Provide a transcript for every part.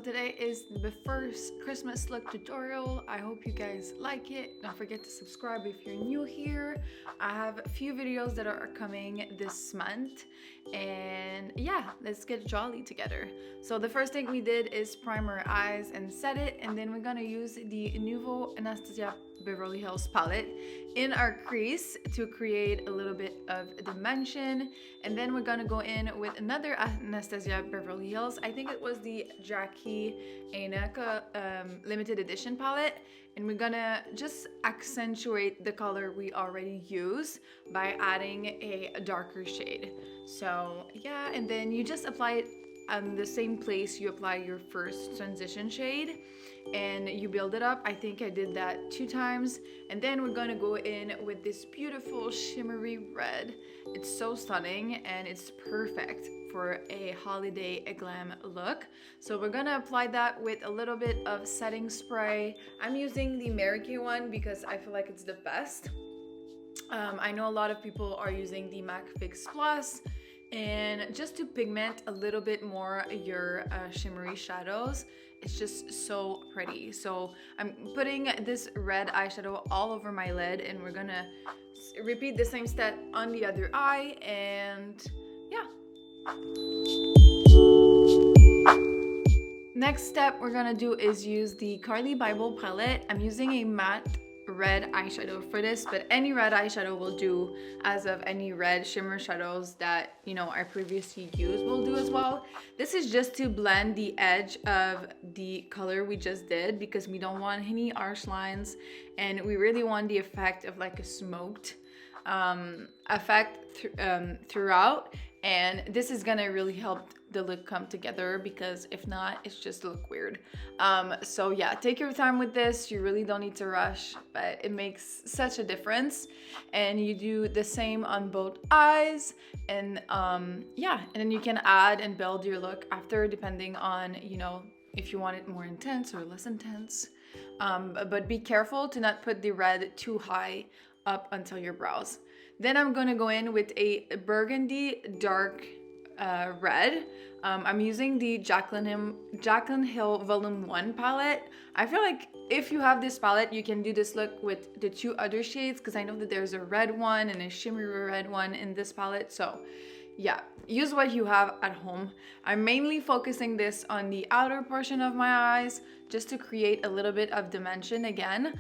today is the first Christmas look tutorial. I hope you guys like it. Don't forget to subscribe if you're new here. I have a few videos that are coming this month, and yeah, let's get jolly together. So the first thing we did is prime our eyes and set it, and then we're gonna use the Nouveau Anastasia Beverly Hills palette in our crease to create a little bit of dimension. And then we're gonna go in with another Anastasia Beverly Hills. I think it was the Jackie Ainaka limited edition palette, and we're gonna just accentuate the color we already use by adding a darker shade. So yeah, and then you just apply it on the same place you apply your first transition shade, and you build it up. I think I did that 2 times. And then we're gonna go in with this beautiful shimmery red. It's so stunning and it's perfect for a holiday glam look. So we're gonna apply that with a little bit of setting spray. I'm using the Mary Kay one because I feel like it's the best. I know a lot of people are using the MAC Fix Plus, and just to pigment a little bit more your shimmery shadows. It's just so pretty. So I'm putting this red eyeshadow all over my lid, and we're gonna repeat the same step on the other eye, and yeah. Next step we're gonna do is use the Carly Bible palette. I'm using a matte red eyeshadow for this, but any red eyeshadow will do, as of any red shimmer shadows that I previously used will do as well. This is just to blend the edge of the color we just did, because we don't want any harsh lines, and we really want the effect of like a smoked effect throughout. And this is gonna really help the look come together, because if not, it's just look weird. So yeah, take your time with this. You really don't need to rush, but it makes such a difference. And you do the same on both eyes, and yeah, and then you can add and build your look after, depending on if you want it more intense or less intense. But be careful to not put the red too high up until your brows. Then I'm gonna go in with a burgundy dark red. I'm using the Jaclyn Hill Volume 1 palette. I feel like if you have this palette, you can do this look with the 2 other shades, because I know that there's a red one and a shimmery red one in this palette. So yeah, use what you have at home. I'm mainly focusing this on the outer portion of my eyes, just to create a little bit of dimension again.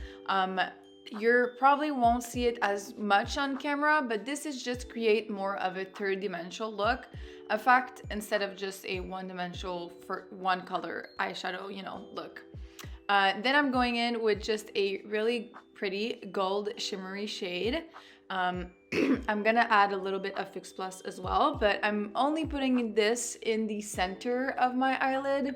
You probably won't see it as much on camera, but this is just create more of a 3-dimensional look effect instead of just a 1-dimensional for one color eyeshadow, look. Then I'm going in with just a really pretty gold shimmery shade. I'm gonna add a little bit of Fix Plus as well, but I'm only putting this in the center of my eyelid,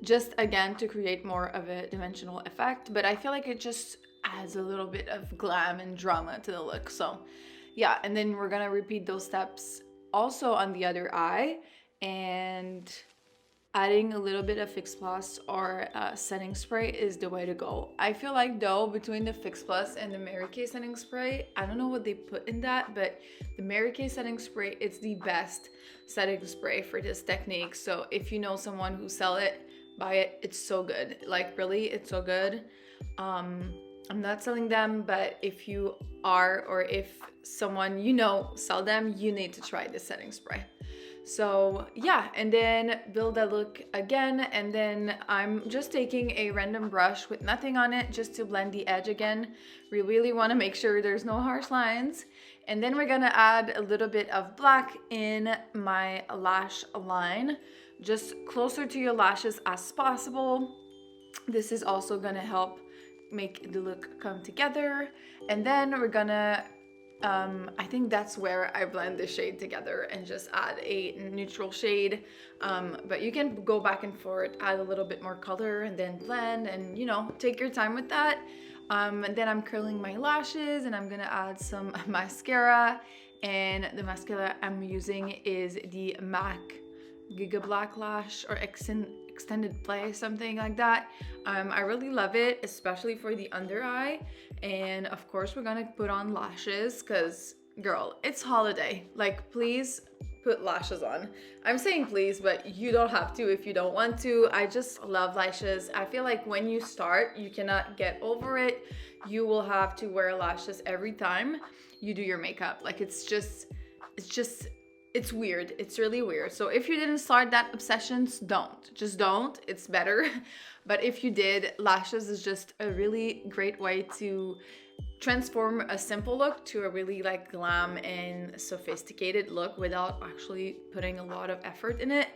just again to create more of a dimensional effect. But I feel like it just adds a little bit of glam and drama to the look. So yeah, and then we're gonna repeat those steps also on the other eye, and adding a little bit of Fix Plus or setting spray is the way to go. I feel like though, between the Fix Plus and the Mary Kay setting spray, I don't know what they put in that, but the Mary Kay setting spray, it's the best setting spray for this technique. So if you know someone who sell it, buy it. It's so good. Like really, it's so good. I'm not selling them, but if you are, or if someone sell them, you need to try this setting spray. So yeah, and then build that look again, and then I'm just taking a random brush with nothing on it, just to blend the edge again. We really want to make sure there's no harsh lines. And then we're gonna add a little bit of black in my lash line, just closer to your lashes as possible. This is also gonna help make the look come together. And then we're gonna I think that's where I blend the shade together and just add a neutral shade, but you can go back and forth, add a little bit more color, and then blend, and take your time with that. And then I'm curling my lashes, and I'm gonna add some mascara, and the mascara I'm using is the MAC Giga Black Lash or Extended Play, something like that. I really love it, especially for the under eye. And of course we're gonna put on lashes, because girl, it's holiday. Like, please put lashes on. I'm saying please, but you don't have to if you don't want to. I just love lashes. I feel like when you start, you cannot get over it. You will have to wear lashes every time you do your makeup. Like it's weird. It's really weird. So if you didn't start that obsession, don't. It's better. But if you did, lashes is just a really great way to transform a simple look to a really like glam and sophisticated look without actually putting a lot of effort in it.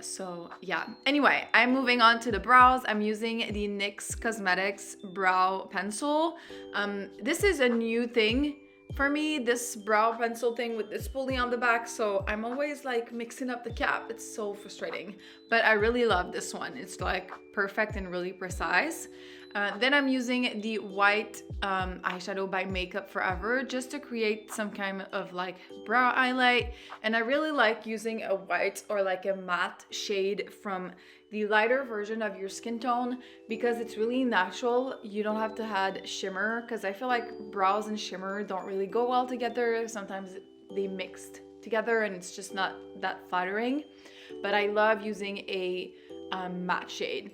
So yeah, anyway, I'm moving on to the brows. I'm using the NYX Cosmetics brow pencil. This is a new thing for me, this brow pencil thing with this pulley on the back, so I'm always like mixing up the cap. It's so frustrating, but I really love this one. It's like perfect and really precise. Then I'm using the white eyeshadow by Makeup Forever just to create some kind of like brow highlight. And I really like using a white or like a matte shade from the lighter version of your skin tone because it's really natural. You don't have to add shimmer because I feel like brows and shimmer don't really go well together. Sometimes they mixed together and it's just not that flattering. But I love using a matte shade.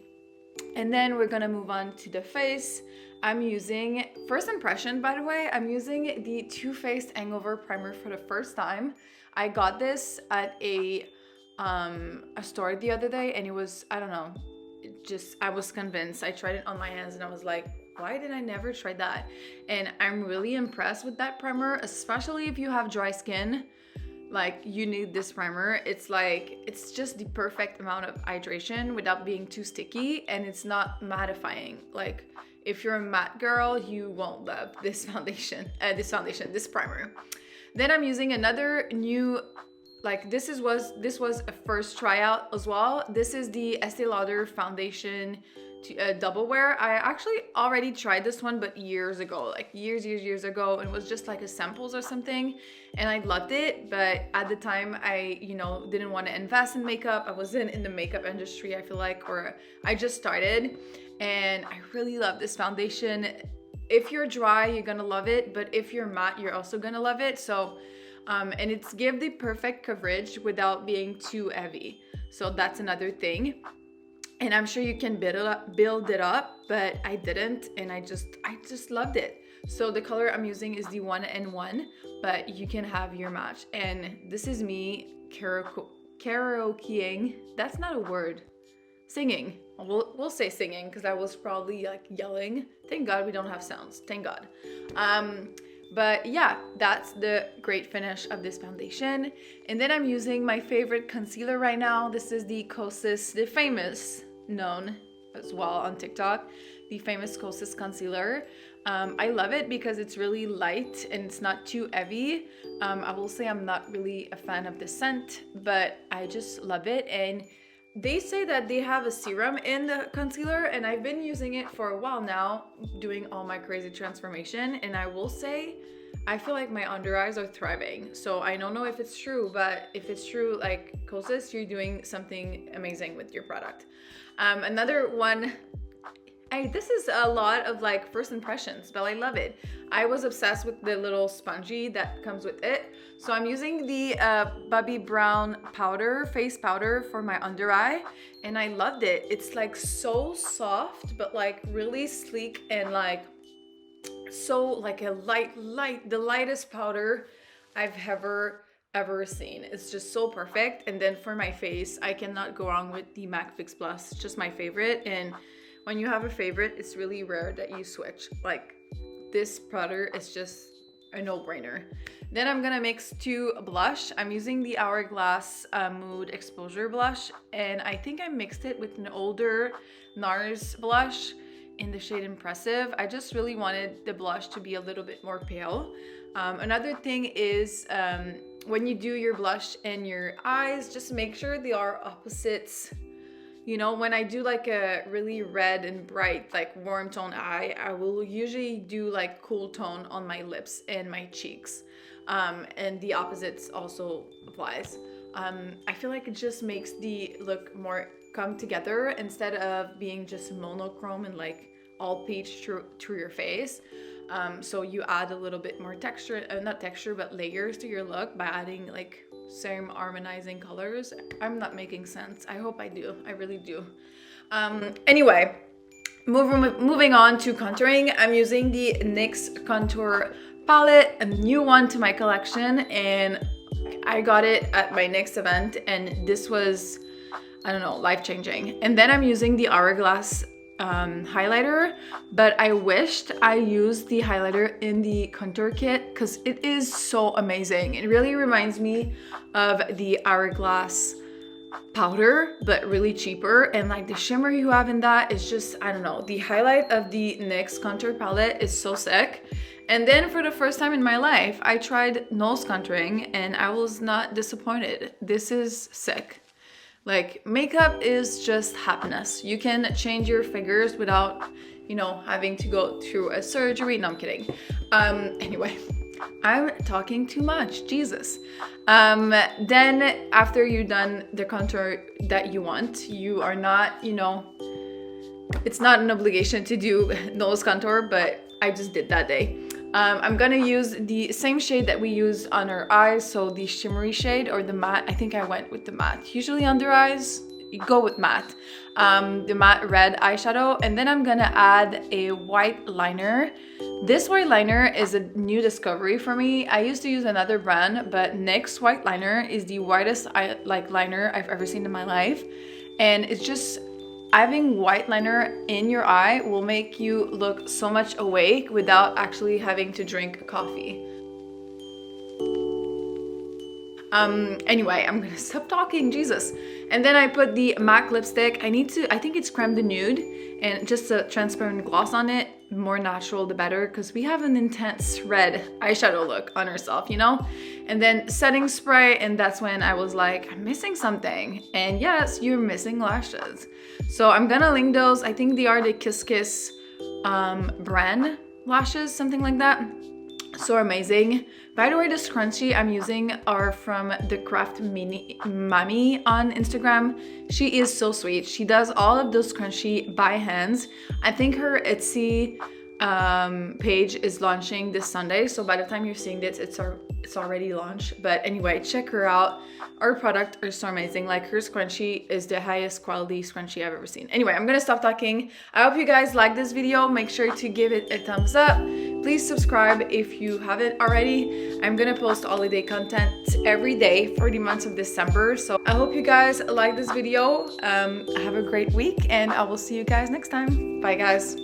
And then we're gonna move on to the face. I'm using, first impression by the way, I'm using the Too Faced Hangover Primer for the first time. I got this at a store the other day and it was, I don't know, I was convinced. I tried it on my hands and I was like, why did I never try that? And I'm really impressed with that primer, especially if you have dry skin. Like you need this primer. It's like, it's just the perfect amount of hydration without being too sticky and it's not mattifying. Like if you're a matte girl, you won't love this this primer. Then I'm using another new, like this was a first tryout as well. This is the Estee Lauder foundation double wear. I actually already tried this one, but years ago, like years ago, and it was just like a samples or something, and I loved it. But at the time, I didn't want to invest in makeup. I wasn't in the makeup industry, I feel like, or I just started, and I really love this foundation. If you're dry, you're gonna love it, but if you're matte, you're also gonna love it. So, and it's give the perfect coverage without being too heavy. So that's another thing. And I'm sure you can build it up, but I didn't, and I just loved it. So the color I'm using is the 1-in-1, but you can have your match. And this is me karaokeing. That's not a word. Singing. We'll say singing because I was probably like yelling. Thank God we don't have sounds. Thank God. But yeah, that's the great finish of this foundation. And then I'm using my favorite concealer right now. This is the Kosas, the famous, known as well on TikTok, the famous Kosas concealer. I love it because it's really light and it's not too heavy. I will say I'm not really a fan of the scent, but I just love it. And they say that they have a serum in the concealer, and I've been using it for a while now, doing all my crazy transformation, and I will say I feel like my under eyes are thriving. So I don't know if it's true, but if it's true, like Kosas, you're doing something amazing with your product. Another one, this is a lot of like first impressions, but I love it. I was obsessed with the little spongy that comes with it. So I'm using the Bobbi Brown powder, face powder for my under eye, and I loved it. It's like so soft, but like really sleek and like so like a the lightest powder I've ever seen. It's just so perfect. And then for my face, I cannot go wrong with the MAC Fix Plus. It's just my favorite. And when you have a favorite, it's really rare that you switch. Like this powder is just a no-brainer. Then I'm gonna mix two blush. I'm using the Hourglass Mood Exposure blush, and I think I mixed it with an older NARS blush in the shade Impressive. I just really wanted the blush to be a little bit more pale. Another thing is when you do your blush in your eyes, just make sure they are opposites. You know, when I do like a really red and bright, like warm tone eye, I will usually do like cool tone on my lips and my cheeks. And the opposites also applies. I feel like it just makes the look more come together instead of being just monochrome and like all peach through your face. So you add a little bit more texture, not texture, but layers to your look by adding like same harmonizing colors. I'm not making sense. I hope I do. I really do. Anyway, moving on to contouring. I'm using the NYX contour palette, a new one to my collection, and I got it at my NYX event, and this was, I don't know, life-changing. And then I'm using the Hourglass highlighter, but I wished I used the highlighter in the contour kit because it is so amazing. It really reminds me of the Hourglass powder, but really cheaper, and like the shimmer you have in that is just, I don't know, the highlight of the NYX contour palette is so sick. And then for the first time in my life, I tried nose contouring and I was not disappointed. This is sick. Like, makeup is just happiness. You can change your figures without, you know, having to go through a surgery. No, I'm kidding. Anyway, I'm talking too much, Jesus. Then after you've done the contour that you want, you are not, you know, it's not an obligation to do nose contour, but I just did that day. I'm gonna use the same shade that we use on our eyes, so the shimmery shade or the matte. I think I went with the matte. Usually under eyes, you go with matte. The matte red eyeshadow, and then I'm gonna add a white liner. This white liner is a new discovery for me. I used to use another brand, but NYX white liner is the whitest liner I've ever seen in my life, and it's just, having white liner in your eye will make you look so much awake without actually having to drink coffee. Anyway, I'm gonna stop talking, Jesus. And then I put the MAC lipstick. I think it's Creme de Nude, and just a transparent gloss on it. More natural, the better, because we have an intense red eyeshadow look on ourselves, you know? And then setting spray, and that's when I was like, I'm missing something. And yes, you're missing lashes. So I'm gonna link those. I think they are the Kiss Kiss brand lashes, something like that. So amazing. By the way, the scrunchie I'm using are from the Craft Mami on Instagram. She is so sweet. She does all of those scrunchie by hands. I think her Etsy page is launching this Sunday, so by the time you're seeing this, it's already launched. But anyway, check her out. Our product is so amazing. Like, her scrunchie is the highest quality scrunchie I've ever seen. Anyway, I'm gonna stop talking. I hope you guys like this video. Make sure to give it a thumbs up. Please subscribe if you haven't already. I'm gonna post holiday content every day for the months of December. So I hope you guys like this video. Have a great week, and I will see you guys next time. Bye, guys.